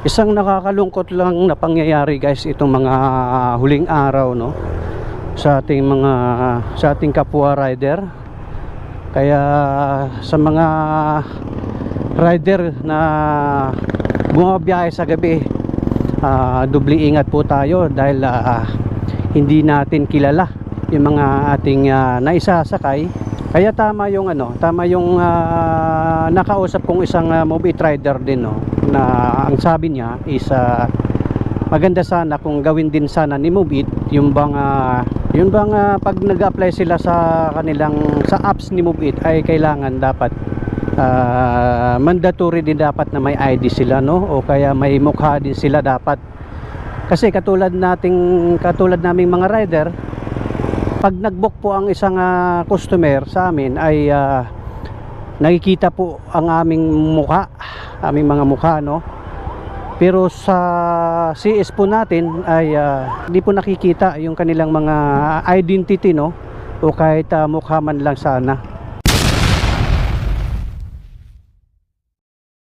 Isang nakakalungkot lang na pangyayari guys itong mga huling araw, no, sa ating kapwa rider. Kaya sa mga rider na bumabiyahe sa gabi, doble ingat po tayo dahil hindi natin kilala yung mga ating naisasakay. Kaya tama yung nakausap kong isang Move It rider din, no, na ang sabi niya is maganda sana kung gawin din sana ni Move It yung bang pag nag-apply sila sa apps ni Move It ay kailangan dapat mandatory din dapat na may ID sila, no, o kaya may mukha din sila dapat. Kasi katulad naming mga rider, pag nag-book po ang isang customer sa amin ay nakikita po ang aming mga mukha, no. Pero sa CS po natin ay hindi po nakikita yung kanilang mga identity, no, o kahit mukha man lang sana.